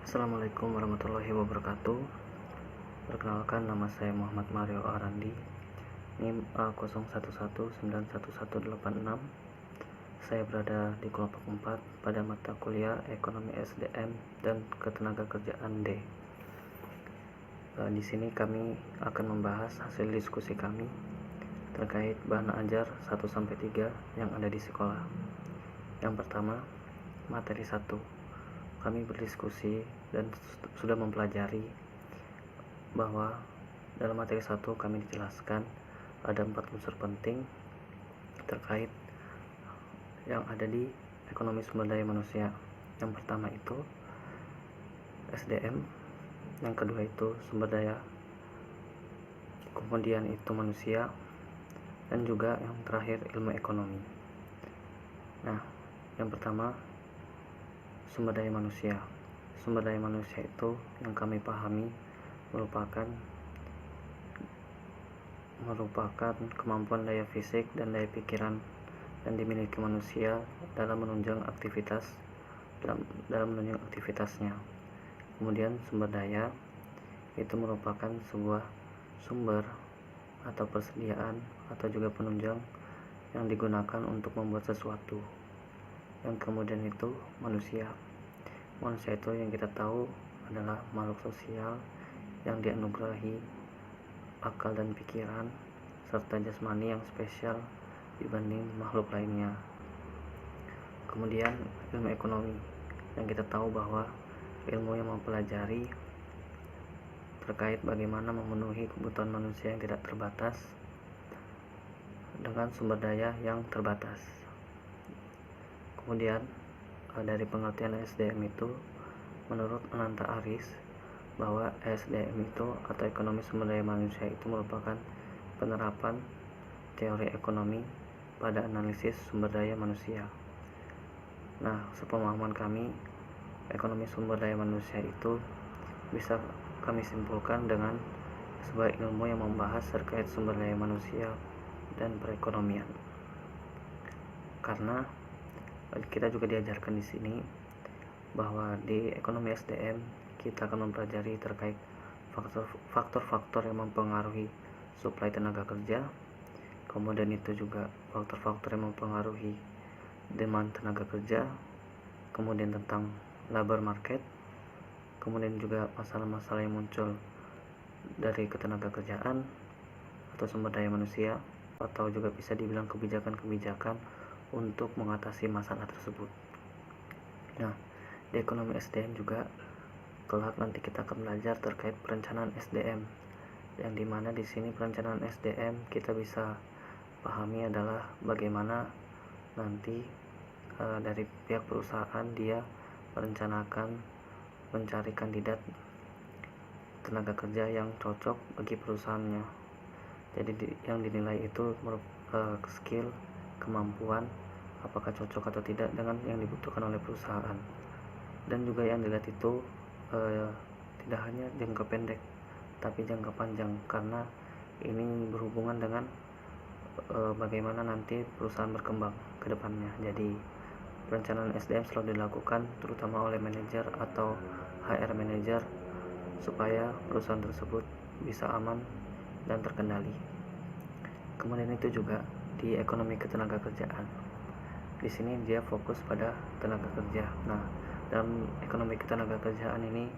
Assalamualaikum warahmatullahi wabarakatuh. Perkenalkan, nama saya Muhammad Mario Arandi, NIM A01191186. Saya berada di kelompok 4 pada mata kuliah Ekonomi SDM dan Ketenagakerjaan D. Di sini kami akan membahas hasil diskusi kami terkait bahan ajar 1-3 yang ada di sekolah. Yang pertama, materi 1. Kami berdiskusi dan sudah mempelajari bahwa dalam materi 1 kami dijelaskan ada 4 unsur penting terkait yang ada di ekonomi sumber daya manusia. Yang pertama itu SDM, yang kedua itu sumber daya, kemudian itu manusia, dan juga yang terakhir ilmu ekonomi. Nah, yang pertama sumber daya manusia. Sumber daya manusia itu yang kami pahami merupakan kemampuan daya fisik dan daya pikiran yang dimiliki manusia dalam menunjang aktivitasnya. Kemudian sumber daya itu merupakan sebuah sumber atau persediaan atau juga penunjang yang digunakan untuk membuat sesuatu. Yang kemudian itu manusia. Manusia itu yang kita tahu adalah makhluk sosial yang dianugerahi akal dan pikiran serta jasmani yang spesial dibanding makhluk lainnya. Kemudian ilmu ekonomi, yang kita tahu bahwa ilmu yang mempelajari terkait bagaimana memenuhi kebutuhan manusia yang tidak terbatas dengan sumber daya yang terbatas. Kemudian dari pengertian SDM itu, menurut Ananta Aris, bahwa SDM itu atau ekonomi sumber daya manusia itu merupakan penerapan teori ekonomi pada analisis sumber daya manusia. Nah, sepemahaman kami, ekonomi sumber daya manusia itu bisa kami simpulkan dengan sebuah ilmu yang membahas terkait sumber daya manusia dan perekonomian. Karena kita juga diajarkan di sini bahwa di ekonomi SDM kita akan mempelajari terkait faktor-faktor yang mempengaruhi suplai tenaga kerja, kemudian itu juga faktor-faktor yang mempengaruhi demand tenaga kerja, kemudian tentang labor market, kemudian juga masalah-masalah yang muncul dari ketenaga kerjaan atau sumber daya manusia, atau juga bisa dibilang kebijakan-kebijakan untuk mengatasi masalah tersebut. Nah, di ekonomi SDM juga kelak nanti kita akan belajar terkait perencanaan SDM, yang dimana di sini perencanaan SDM kita bisa pahami adalah bagaimana nanti dari pihak perusahaan dia merencanakan mencari kandidat tenaga kerja yang cocok bagi perusahaannya. Jadi yang dinilai itu skill, kemampuan, apakah cocok atau tidak dengan yang dibutuhkan oleh perusahaan. Dan juga yang dilihat itu tidak hanya jangka pendek tapi jangka panjang, karena ini berhubungan dengan bagaimana nanti perusahaan berkembang ke depannya. Jadi perencanaan SDM selalu dilakukan terutama oleh manajer atau HR manager supaya perusahaan tersebut bisa aman dan terkendali. Kemudian itu juga di ekonomi ketenagakerjaan. Di sini dia fokus pada tenaga kerja. Nah, dalam ekonomi ketenagakerjaan ini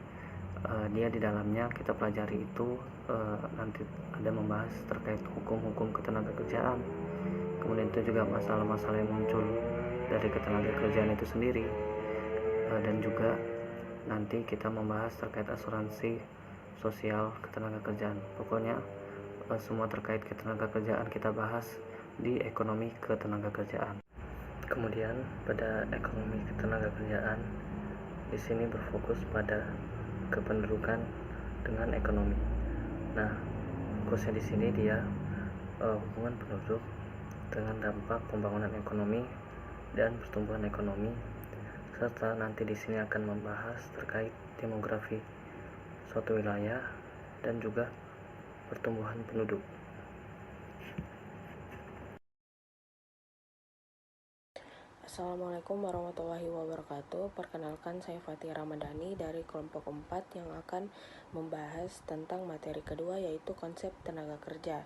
dia di dalamnya kita pelajari itu nanti ada membahas terkait hukum-hukum ketenagakerjaan. Kemudian itu juga masalah-masalah yang muncul dari ketenagakerjaan itu sendiri, dan juga nanti kita membahas terkait asuransi sosial ketenagakerjaan. Pokoknya semua terkait ketenagakerjaan kita bahas di ekonomi ketenagakerjaan. Kemudian pada ekonomi ketenagakerjaan di sini berfokus pada kependudukan dengan ekonomi. Nah, fokusnya di sini dia hubungan penduduk dengan dampak pembangunan ekonomi dan pertumbuhan ekonomi, serta nanti di sini akan membahas terkait demografi suatu wilayah dan juga pertumbuhan penduduk. Assalamualaikum warahmatullahi wabarakatuh. Perkenalkan, saya Fatih Ramadhani dari kelompok 4 yang akan membahas tentang materi kedua, yaitu konsep tenaga kerja.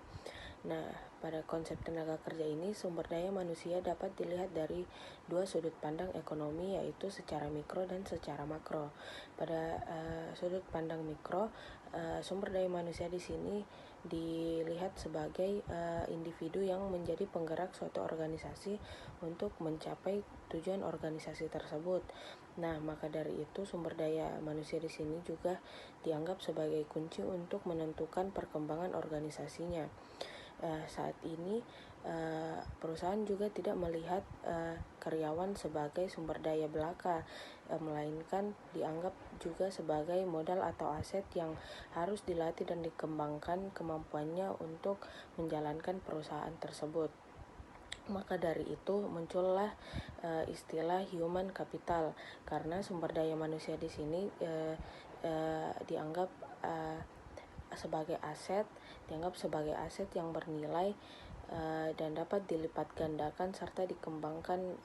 Nah, pada konsep tenaga kerja ini, sumber daya manusia dapat dilihat dari dua sudut pandang ekonomi, yaitu secara mikro dan secara makro. Pada sudut pandang mikro, sumber daya manusia di sini dilihat sebagai individu yang menjadi penggerak suatu organisasi untuk mencapai tujuan organisasi tersebut. Nah, maka dari itu sumber daya manusia di sini juga dianggap sebagai kunci untuk menentukan perkembangan organisasinya. Saat ini perusahaan juga tidak melihat karyawan sebagai sumber daya belaka, melainkan dianggap juga sebagai modal atau aset yang harus dilatih dan dikembangkan kemampuannya untuk menjalankan perusahaan tersebut. Maka dari itu muncullah istilah human capital, karena sumber daya manusia di sini dianggap sebagai aset yang bernilai dan dapat dilipat gandakan serta dikembangkan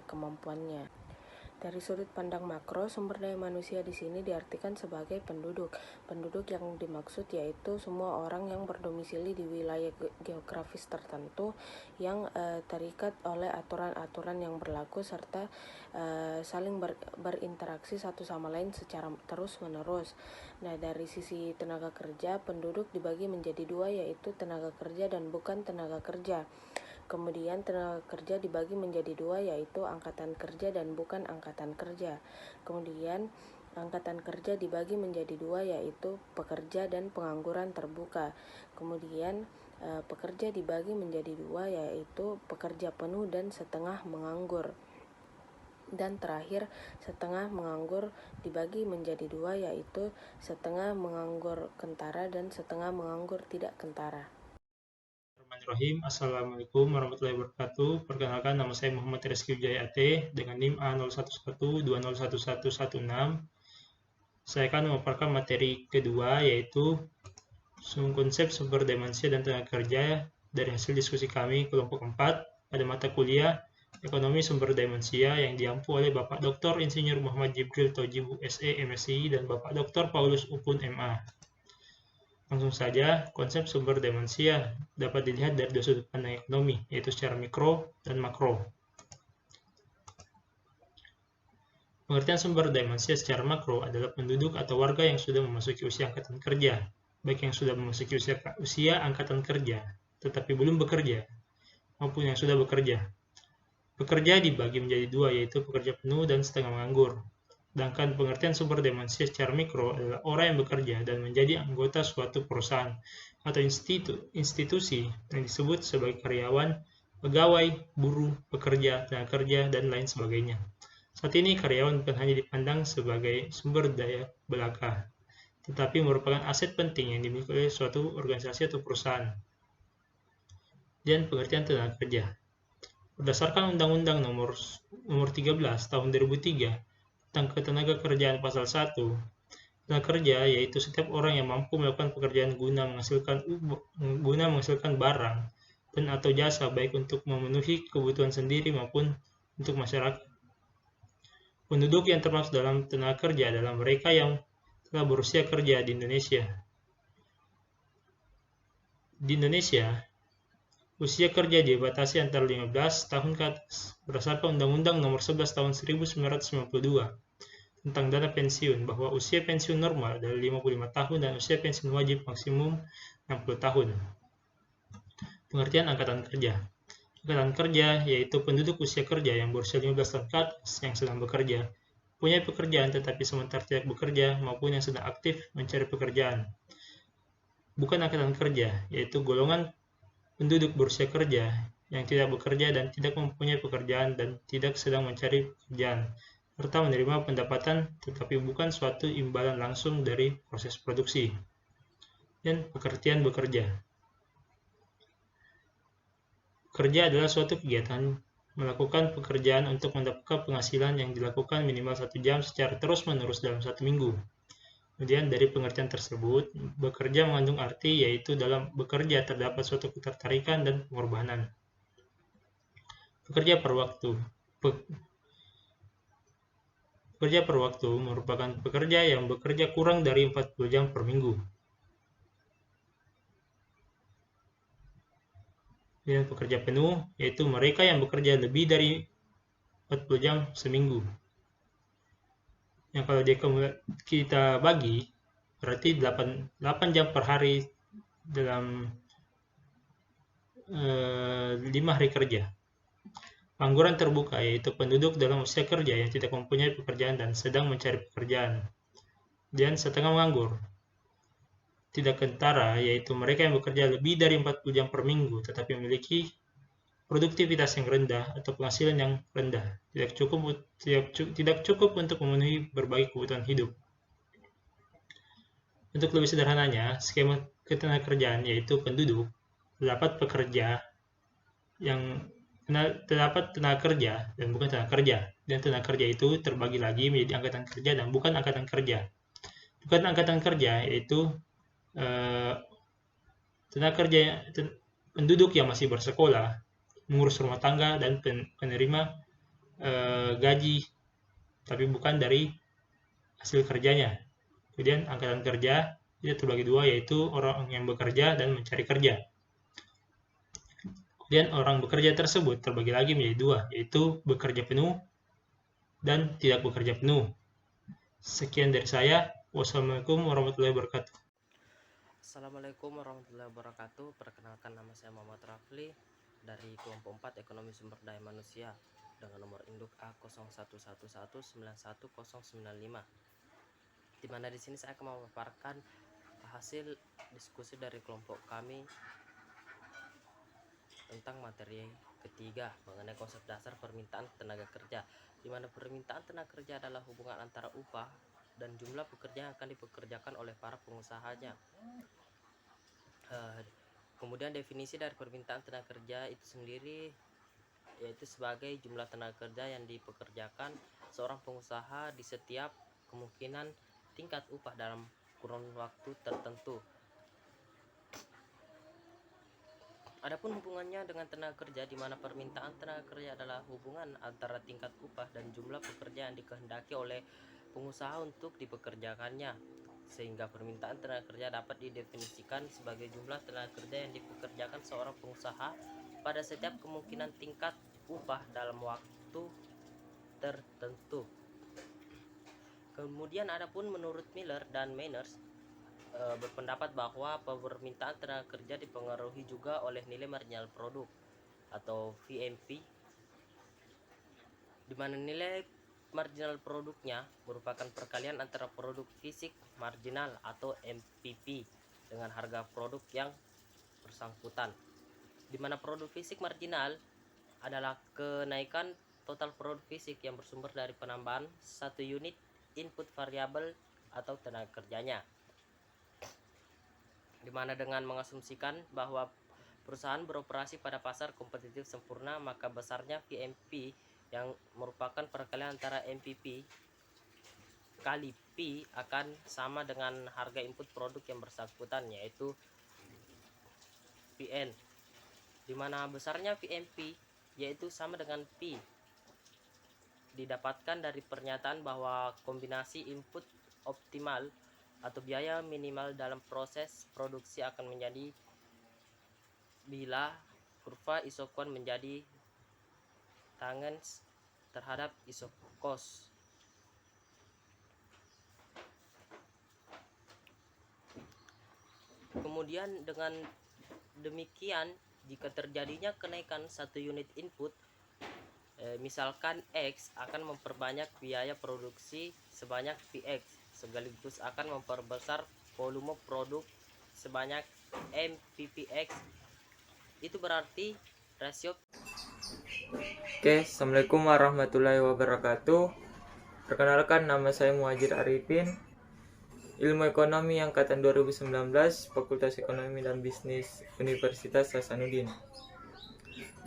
kemampuannya. Dari sudut pandang makro, sumber daya manusia di sini diartikan sebagai penduduk. Penduduk yang dimaksud yaitu semua orang yang berdomisili di wilayah geografis tertentu yang terikat oleh aturan-aturan yang berlaku serta saling berinteraksi satu sama lain secara terus-menerus. Nah, dari sisi tenaga kerja, penduduk dibagi menjadi dua, yaitu tenaga kerja dan bukan tenaga kerja. Kemudian tenaga kerja dibagi menjadi dua, yaitu angkatan kerja dan bukan angkatan kerja. Kemudian angkatan kerja dibagi menjadi dua, yaitu pekerja dan pengangguran terbuka. Kemudian pekerja dibagi menjadi dua, yaitu pekerja penuh dan setengah menganggur. Dan terakhir, setengah menganggur dibagi menjadi dua, yaitu setengah menganggur kentara dan setengah menganggur tidak kentara. Bismillahirrahmanirrahim. Assalamualaikum warahmatullahi wabarakatuh. Perkenalkan, nama saya Muhammad Rizky Wijaya AT dengan NIM A0112011116. Saya akan memaparkan materi kedua, yaitu konsep sumber daya manusia dan tenaga kerja dari hasil diskusi kami kelompok 4 pada mata kuliah Ekonomi Sumber Daya Manusia yang diampu oleh Bapak Dr. Insinyur Muhammad Jibril Tojibu SE MSI dan Bapak Dr. Paulus Upun MA. Langsung saja, konsep sumber daya manusia dapat dilihat dari dua sudut pandang ekonomi, yaitu secara mikro dan makro. Pengertian sumber daya manusia secara makro adalah penduduk atau warga yang sudah memasuki usia angkatan kerja, baik yang sudah memasuki usia angkatan kerja, tetapi belum bekerja, maupun yang sudah bekerja. Pekerja dibagi menjadi dua, yaitu pekerja penuh dan setengah menganggur. Sedangkan pengertian sumber daya manusia secara mikro adalah orang yang bekerja dan menjadi anggota suatu perusahaan atau institusi yang disebut sebagai karyawan, pegawai, buruh, pekerja, tenaga kerja, dan lain sebagainya. Saat ini karyawan bukan hanya dipandang sebagai sumber daya belaka, tetapi merupakan aset penting yang dimiliki oleh suatu organisasi atau perusahaan. Dan pengertian tenaga kerja. Berdasarkan Undang-Undang Nomor 13 Tahun 2003 tentang Ketenagakerjaan Pasal 1, tenaga kerja yaitu setiap orang yang mampu melakukan pekerjaan guna menghasilkan barang dan atau jasa baik untuk memenuhi kebutuhan sendiri maupun untuk masyarakat. Penduduk yang termasuk dalam tenaga kerja adalah mereka yang telah berusia kerja di Indonesia. Di Indonesia, usia kerja dibatasi antara 15 tahun ke atas berdasarkan Undang-Undang Nomor 11 Tahun 1992 tentang dana pensiun, bahwa usia pensiun normal adalah 55 tahun dan usia pensiun wajib maksimum 60 tahun. Pengertian angkatan kerja. Angkatan kerja yaitu penduduk usia kerja yang berusia 15 tahun ke atas yang sedang bekerja, punya pekerjaan tetapi sementara tidak bekerja, maupun yang sedang aktif mencari pekerjaan. Bukan angkatan kerja, yaitu golongan penduduk berusia kerja yang tidak bekerja dan tidak mempunyai pekerjaan dan tidak sedang mencari pekerjaan, serta menerima pendapatan tetapi bukan suatu imbalan langsung dari proses produksi. Dan pengertian bekerja. Bekerja adalah suatu kegiatan melakukan pekerjaan untuk mendapatkan penghasilan yang dilakukan minimal 1 jam secara terus-menerus dalam 1 minggu. Kemudian dari pengertian tersebut, bekerja mengandung arti yaitu dalam bekerja terdapat suatu ketertarikan dan pengorbanan. Bekerja per waktu. Pekerja per waktu merupakan pekerja yang bekerja kurang dari 40 jam per minggu. Dan pekerja penuh yaitu mereka yang bekerja lebih dari 40 jam seminggu. Yang kalau kita bagi, berarti 8 jam per hari dalam 5 hari kerja. Pengangguran terbuka yaitu penduduk dalam usia kerja yang tidak mempunyai pekerjaan dan sedang mencari pekerjaan. Dan setengah menganggur. Tidak kentara yaitu mereka yang bekerja lebih dari 40 jam per minggu tetapi memiliki produktivitas yang rendah atau penghasilan yang rendah, tidak cukup untuk memenuhi berbagai kebutuhan hidup. Untuk lebih sederhananya, skema ketenagakerjaan yaitu penduduk terdapat tenaga kerja dan bukan tenaga kerja, dan tenaga kerja itu terbagi lagi menjadi angkatan kerja dan bukan angkatan kerja. Bukan angkatan kerja yaitu tenaga kerja penduduk yang masih bersekolah, mengurus rumah tangga dan penerima gaji tapi bukan dari hasil kerjanya. Kemudian angkatan kerja itu terbagi dua yaitu orang yang bekerja dan mencari kerja. Kemudian orang bekerja tersebut terbagi lagi menjadi dua yaitu bekerja penuh dan tidak bekerja penuh. Sekian dari saya. Wassalamualaikum warahmatullahi wabarakatuh. Assalamualaikum warahmatullahi wabarakatuh. Perkenalkan, nama saya Muhammad Rafli dari kelompok 4 Ekonomi Sumber Daya Manusia dengan nomor induk A0111910095. Di mana di sini saya akan memaparkan hasil diskusi dari kelompok kami tentang materi ketiga mengenai konsep dasar permintaan tenaga kerja, di mana permintaan tenaga kerja adalah hubungan antara upah dan jumlah pekerja yang akan dipekerjakan oleh para pengusahanya. Kemudian definisi dari permintaan tenaga kerja itu sendiri yaitu sebagai jumlah tenaga kerja yang dipekerjakan seorang pengusaha di setiap kemungkinan tingkat upah dalam kurun waktu tertentu. Adapun hubungannya dengan tenaga kerja, di mana permintaan tenaga kerja adalah hubungan antara tingkat upah dan jumlah pekerja yang dikehendaki oleh pengusaha untuk dipekerjakannya, sehingga permintaan tenaga kerja dapat didefinisikan sebagai jumlah tenaga kerja yang dipekerjakan seorang pengusaha pada setiap kemungkinan tingkat upah dalam waktu tertentu. Kemudian adapun menurut Miller dan Meiners berpendapat bahwa permintaan tenaga kerja dipengaruhi juga oleh nilai marginal produk atau VMP, di mana nilai marginal produknya merupakan perkalian antara produk fisik marginal atau MPP dengan harga produk yang bersangkutan, di mana produk fisik marginal adalah kenaikan total produk fisik yang bersumber dari penambahan satu unit input variabel atau tenaga kerjanya, di mana dengan mengasumsikan bahwa perusahaan beroperasi pada pasar kompetitif sempurna, maka besarnya VMP yang merupakan perkalian antara MPP kali P akan sama dengan harga input produk yang bersangkutan, yaitu PN, di mana besarnya VMP yaitu sama dengan P didapatkan dari pernyataan bahwa kombinasi input optimal atau biaya minimal dalam proses produksi akan menjadi bila kurva isokon menjadi tangents terhadap isokos. Kemudian dengan demikian, jika terjadinya kenaikan satu unit input, misalkan X, akan memperbanyak biaya produksi sebanyak Px, sekaligus akan memperbesar volume produk sebanyak MPPX. Itu berarti rasio. Oke, Assalamualaikum warahmatullahi wabarakatuh. Perkenalkan, nama saya Muhajir Arifin, Ilmu Ekonomi Angkatan 2019, Fakultas Ekonomi dan Bisnis Universitas Hasanuddin.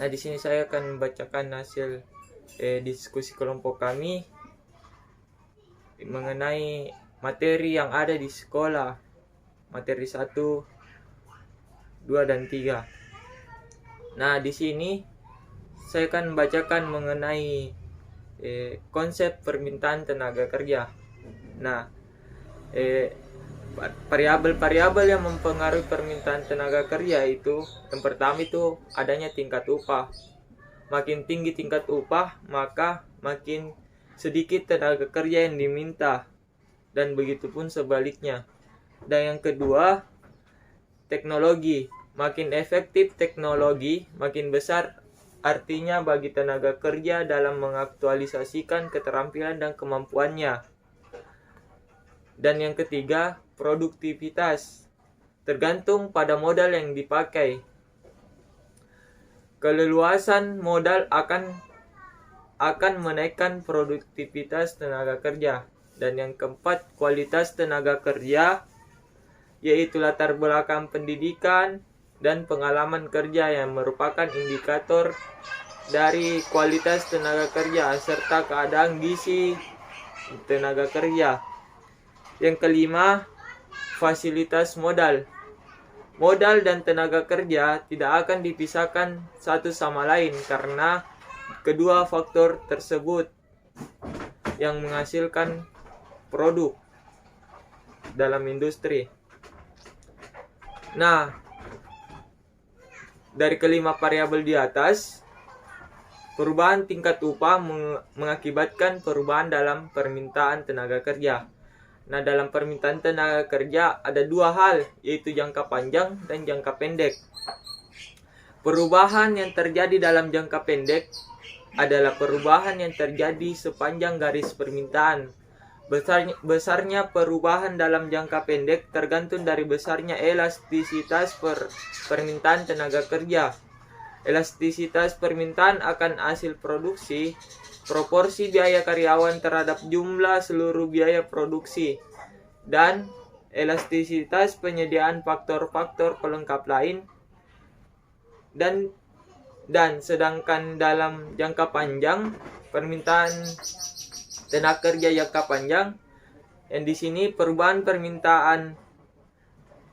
Nah, di sini saya akan membacakan hasil diskusi kelompok kami mengenai materi yang ada di sekolah, materi 1, 2, dan 3. Nah, di sini saya akan membacakan mengenai konsep permintaan tenaga kerja. Nah, variabel-variabel yang mempengaruhi permintaan tenaga kerja itu, yang pertama itu adanya tingkat upah. Makin tinggi tingkat upah, maka makin sedikit tenaga kerja yang diminta, dan begitu pun sebaliknya. Dan yang kedua, teknologi. Makin efektif teknologi, makin besar artinya bagi tenaga kerja dalam mengaktualisasikan keterampilan dan kemampuannya. Dan yang ketiga, produktivitas. Tergantung pada modal yang dipakai. Keleluasan modal akan menaikkan produktivitas tenaga kerja. Dan yang keempat, kualitas tenaga kerja, yaitu latar belakang pendidikan dan pengalaman kerja yang merupakan indikator dari kualitas tenaga kerja serta keadaan gizi tenaga kerja. Yang kelima, fasilitas modal. Modal dan tenaga kerja tidak akan dipisahkan satu sama lain karena kedua faktor tersebut yang menghasilkan produk dalam industri. Nah, dari kelima variabel di atas, perubahan tingkat upah mengakibatkan perubahan dalam permintaan tenaga kerja. Nah, dalam permintaan tenaga kerja ada dua hal, yaitu jangka panjang dan jangka pendek. Perubahan yang terjadi dalam jangka pendek adalah perubahan yang terjadi sepanjang garis permintaan. Besarnya perubahan dalam jangka pendek tergantung dari besarnya elastisitas permintaan tenaga kerja. Elastisitas permintaan akan hasil produksi, proporsi biaya karyawan terhadap jumlah seluruh biaya produksi, dan elastisitas penyediaan faktor-faktor pelengkap lain. Dan sedangkan dalam jangka panjang, permintaan tenaga kerja jangka panjang, yang di sini perubahan permintaan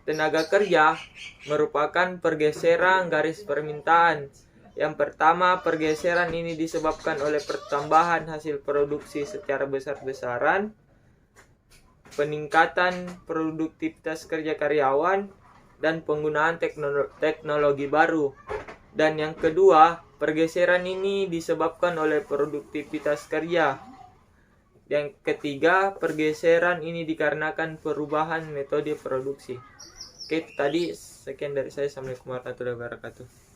tenaga kerja merupakan pergeseran garis permintaan. Yang pertama, pergeseran ini disebabkan oleh pertambahan hasil produksi secara besar-besaran, peningkatan produktivitas kerja karyawan, dan penggunaan teknologi baru. Dan yang kedua, pergeseran ini disebabkan oleh produktivitas kerja. Yang ketiga, pergeseran ini dikarenakan perubahan metode produksi. Oke, tadi sekian dari saya. Assalamualaikum warahmatullahi wabarakatuh.